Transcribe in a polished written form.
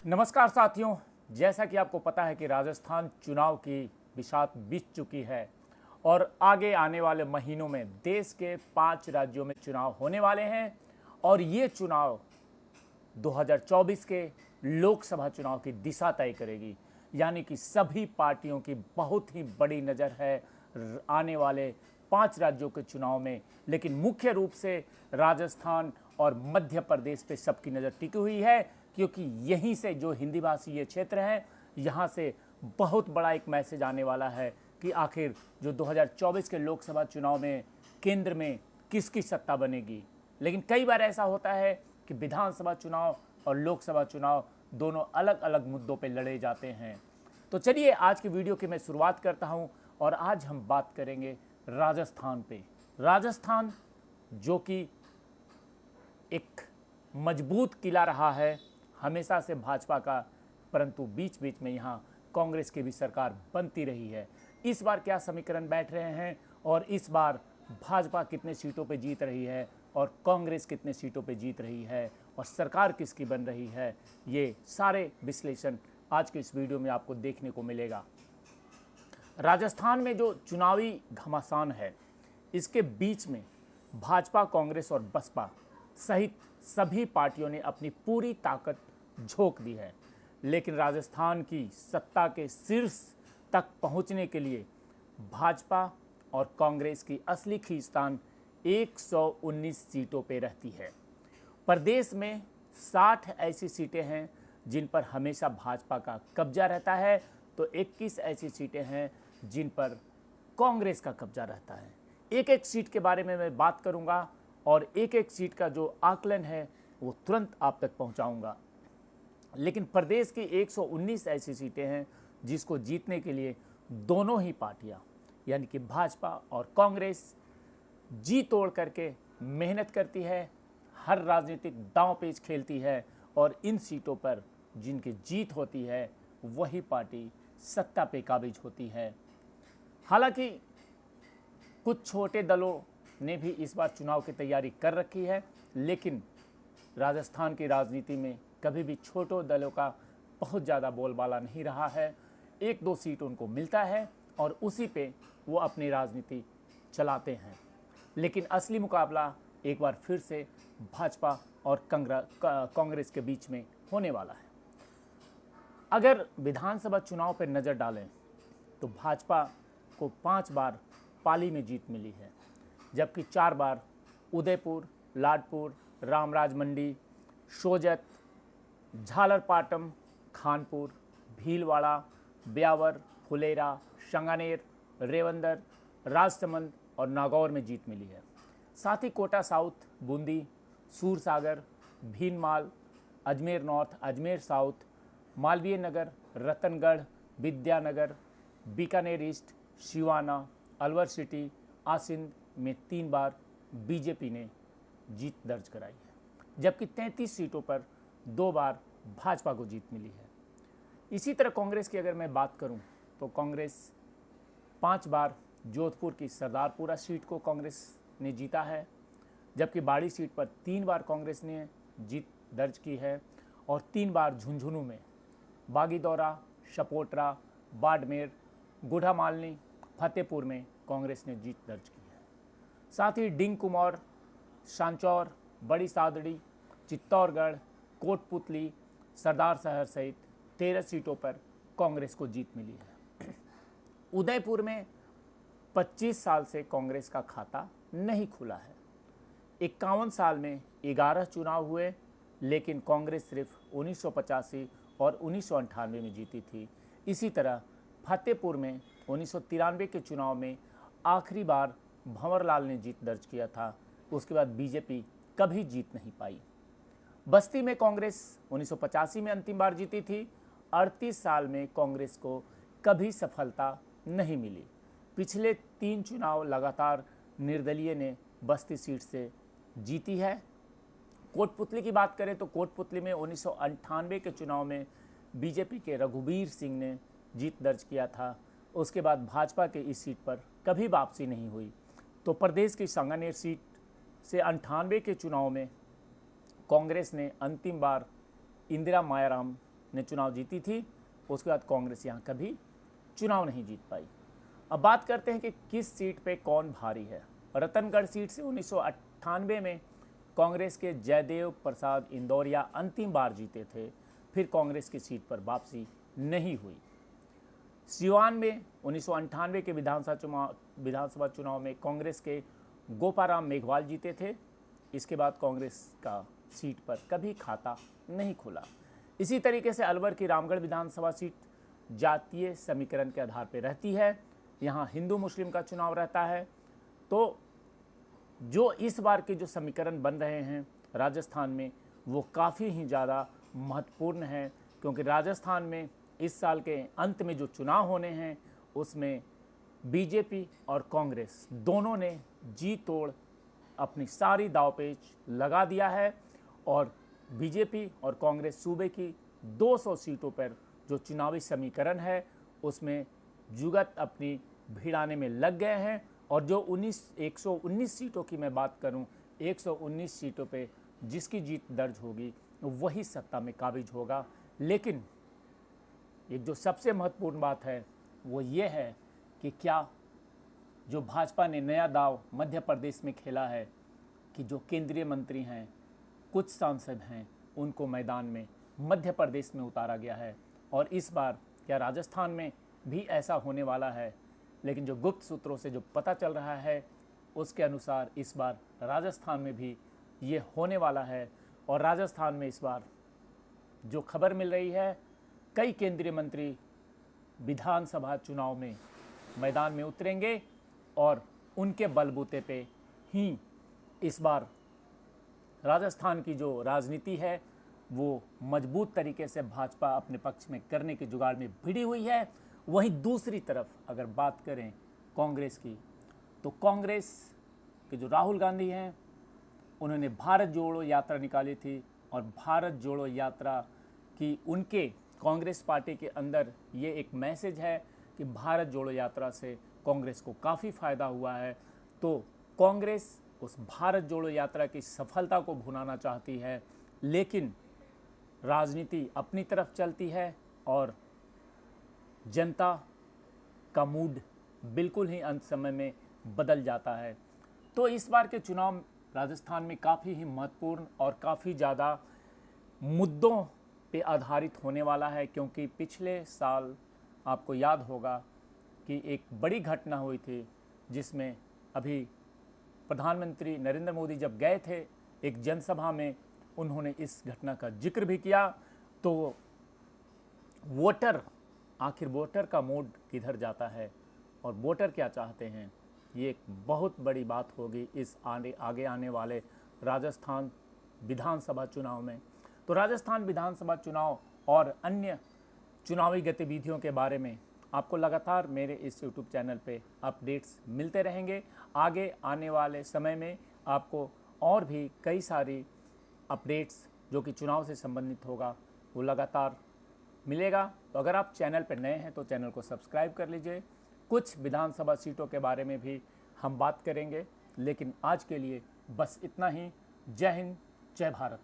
नमस्कार साथियों, जैसा कि आपको पता है कि राजस्थान चुनाव की बिसात बीत चुकी है और आगे आने वाले महीनों में देश के 5 राज्यों में चुनाव होने वाले हैं और ये चुनाव 2024 के लोकसभा चुनाव की दिशा तय करेगी। यानी कि सभी पार्टियों की बहुत ही बड़ी नज़र है आने वाले 5 राज्यों के चुनाव में, लेकिन मुख्य रूप से राजस्थान और मध्य प्रदेश पे सबकी नज़र टिकी हुई है, क्योंकि यहीं से जो हिंदी भाषी ये क्षेत्र है, यहाँ से बहुत बड़ा एक मैसेज आने वाला है कि आखिर जो 2024 के लोकसभा चुनाव में केंद्र में किसकी सत्ता बनेगी। लेकिन कई बार ऐसा होता है कि विधानसभा चुनाव और लोकसभा चुनाव दोनों अलग अलग मुद्दों पर लड़े जाते हैं। तो चलिए आज की वीडियो की मैं शुरुआत करता हूँ और आज हम बात करेंगे राजस्थान पे। राजस्थान जो कि एक मजबूत किला रहा है हमेशा से भाजपा का, परंतु बीच बीच में यहाँ कांग्रेस की भी सरकार बनती रही है। इस बार क्या समीकरण बैठ रहे हैं और इस बार भाजपा कितने सीटों पे जीत रही है और कांग्रेस कितने सीटों पे जीत रही है और सरकार किसकी बन रही है, ये सारे विश्लेषण आज के इस वीडियो में आपको देखने को मिलेगा। राजस्थान में जो चुनावी घमासान है, इसके बीच में भाजपा, कांग्रेस और बसपा सहित सभी पार्टियों ने अपनी पूरी ताकत झोंक दी है। लेकिन राजस्थान की सत्ता के शीर्ष तक पहुंचने के लिए भाजपा और कांग्रेस की असली खींचतान 119 सीटों पे रहती है। प्रदेश में 60 ऐसी सीटें हैं जिन पर हमेशा भाजपा का कब्जा रहता है, तो 21 ऐसी सीटें हैं जिन पर कांग्रेस का कब्जा रहता है। एक एक सीट के बारे में मैं बात करूंगा और एक एक सीट का जो आकलन है वो तुरंत आप तक पहुंचाऊंगा। लेकिन प्रदेश की 119 ऐसी सीटें हैं जिसको जीतने के लिए दोनों ही पार्टियां यानी कि भाजपा और कांग्रेस जी तोड़ करके मेहनत करती है, हर राजनीतिक दांव पेच खेलती है और इन सीटों पर जिनकी जीत होती है वही पार्टी सत्ता पे काबिज होती है। हालांकि कुछ छोटे दलों ने भी इस बार चुनाव की तैयारी कर रखी है, लेकिन राजस्थान की राजनीति में कभी भी छोटे दलों का बहुत ज़्यादा बोलबाला नहीं रहा है। 1-2 सीट उनको मिलता है और उसी पे वो अपनी राजनीति चलाते हैं। लेकिन असली मुकाबला एक बार फिर से भाजपा और कांग्रेस के बीच में होने वाला है। अगर विधानसभा चुनाव पर नज़र डालें तो भाजपा को 5 बार पाली में जीत मिली है, जबकि 4 बार उदयपुर, लाडपुर, रामराज मंडी, सोजत, झालरपाटम, खानपुर, भीलवाड़ा, ब्यावर, फुलेरा, संगानेर, रेवंदर, राजसमंद और नागौर में जीत मिली है। साथ ही Kota South, Bundi, Sursagar, Bhinmal, Ajmer North, Ajmer South, Malviya Nagar, Ratangarh, Vidyanagar, Bikaner East, Siwana, Alwar City, Asind में 3 बार बीजेपी ने जीत दर्ज कराई है, जबकि 33 सीटों पर 2 बार भाजपा को जीत मिली है। इसी तरह कांग्रेस की अगर मैं बात करूं तो कांग्रेस 5 बार जोधपुर की सरदारपुरा सीट को कांग्रेस ने जीता है, जबकि बाड़ी सीट पर 3 बार कांग्रेस ने जीत दर्ज की है और 3 बार झुंझुनू में, बागीदौरा, शपोटरा, बाड़मेर, गुढ़ामालनी, फतेहपुर में कांग्रेस ने जीत दर्ज की है। साथ ही डिंग कुमार, सांचौर, बड़ी सादड़ी, चित्तौड़गढ़, कोटपुतली, सरदार शहर सहित 13 सीटों पर कांग्रेस को जीत मिली है। उदयपुर में 25 साल से कांग्रेस का खाता नहीं खुला है। 51 साल में 11 चुनाव हुए, लेकिन कांग्रेस सिर्फ 1985 और 1998 में जीती थी। इसी तरह फतेहपुर में 1993 के चुनाव में आखिरी बार भंवरलाल ने जीत दर्ज किया था, उसके बाद बीजेपी कभी जीत नहीं पाई। बस्ती में कांग्रेस 1985 में अंतिम बार जीती थी। 38 साल में कांग्रेस को कभी सफलता नहीं मिली। पिछले 3 चुनाव लगातार निर्दलीय ने बस्ती सीट से जीती है। कोटपुतली की बात करें तो कोटपुतली में 1998 के चुनाव में बीजेपी के रघुवीर सिंह ने जीत दर्ज किया था। उसके बाद भाजपा के इस सीट पर कभी वापसी नहीं हुई। तो प्रदेश की संगानेर सीट से 98 के चुनाव में कांग्रेस ने अंतिम बार इंदिरा मायाराम ने चुनाव जीती थी, उसके बाद कांग्रेस यहाँ कभी चुनाव नहीं जीत पाई। अब बात करते हैं कि किस सीट पे कौन भारी है। रतनगढ़ सीट से 1998 में कांग्रेस के जयदेव प्रसाद इंदौरिया अंतिम बार जीते थे, फिर कांग्रेस की सीट पर वापसी नहीं हुई। सिवान में 1998 के विधानसभा चुनाव में कांग्रेस के गोपाराम मेघवाल जीते थे। इसके बाद कांग्रेस का सीट पर कभी खाता नहीं खुला। इसी तरीके से अलवर की रामगढ़ विधानसभा सीट जातीय समीकरण के आधार पर रहती है। यहाँ हिंदू मुस्लिम का चुनाव रहता है। तो जो इस बार के जो समीकरण बन रहे हैं राजस्थान में, वो काफ़ी ही ज़्यादा महत्वपूर्ण है, क्योंकि राजस्थान में इस साल के अंत में जो चुनाव होने हैं उसमें बीजेपी और कांग्रेस दोनों ने जी तोड़ अपनी सारी दांवपेच लगा दिया है और बीजेपी और कांग्रेस सूबे की 200 सीटों पर जो चुनावी समीकरण है उसमें जुगत अपनी भिड़ाने में लग गए हैं। और जो 119 सीटों की मैं बात करूं, 119 सीटों पे जिसकी जीत दर्ज होगी वही सत्ता में काबिज होगा। लेकिन एक जो सबसे महत्वपूर्ण बात है वो ये है कि क्या जो भाजपा ने नया दाव मध्य प्रदेश में खेला है कि जो केंद्रीय मंत्री हैं, कुछ सांसद हैं, उनको मैदान में मध्य प्रदेश में उतारा गया है। और इस बार क्या राजस्थान में भी ऐसा होने वाला है? लेकिन जो गुप्त सूत्रों से जो पता चल रहा है उसके अनुसार इस बार राजस्थान में भी ये होने वाला है। और राजस्थान में इस बार जो खबर मिल रही है, कई केंद्रीय मंत्री विधानसभा चुनाव में मैदान में उतरेंगे और उनके बलबूते पे ही इस बार राजस्थान की जो राजनीति है वो मजबूत तरीके से भाजपा अपने पक्ष में करने के जुगाड़ में भिड़ी हुई है। वहीं दूसरी तरफ अगर बात करें कांग्रेस की, तो कांग्रेस के जो राहुल गांधी हैं उन्होंने भारत जोड़ो यात्रा निकाली थी और भारत जोड़ो यात्रा की उनके कांग्रेस पार्टी के अंदर ये एक मैसेज है कि भारत जोड़ो यात्रा से कांग्रेस को काफ़ी फ़ायदा हुआ है। तो कांग्रेस उस भारत जोड़ो यात्रा की सफलता को भुनाना चाहती है, लेकिन राजनीति अपनी तरफ चलती है और जनता का मूड बिल्कुल ही अंत समय में बदल जाता है। तो इस बार के चुनाव राजस्थान में काफ़ी ही महत्वपूर्ण और काफ़ी ज़्यादा मुद्दों पे आधारित होने वाला है, क्योंकि पिछले साल आपको याद होगा कि एक बड़ी घटना हुई थी जिसमें अभी प्रधानमंत्री नरेंद्र मोदी जब गए थे एक जनसभा में, उन्होंने इस घटना का जिक्र भी किया। तो वोटर, आखिर वोटर का मूड किधर जाता है और वोटर क्या चाहते हैं, ये एक बहुत बड़ी बात होगी इस आगे आने वाले राजस्थान विधानसभा चुनाव में। तो राजस्थान विधानसभा चुनाव और अन्य चुनावी गतिविधियों के बारे में आपको लगातार मेरे इस YouTube चैनल पे अपडेट्स मिलते रहेंगे। आगे आने वाले समय में आपको और भी कई सारी अपडेट्स जो कि चुनाव से संबंधित होगा वो लगातार मिलेगा। तो अगर आप चैनल पर नए हैं तो चैनल को सब्सक्राइब कर लीजिए। कुछ विधानसभा सीटों के बारे में भी हम बात करेंगे, लेकिन आज के लिए बस इतना ही। जय हिंद, जय भारत।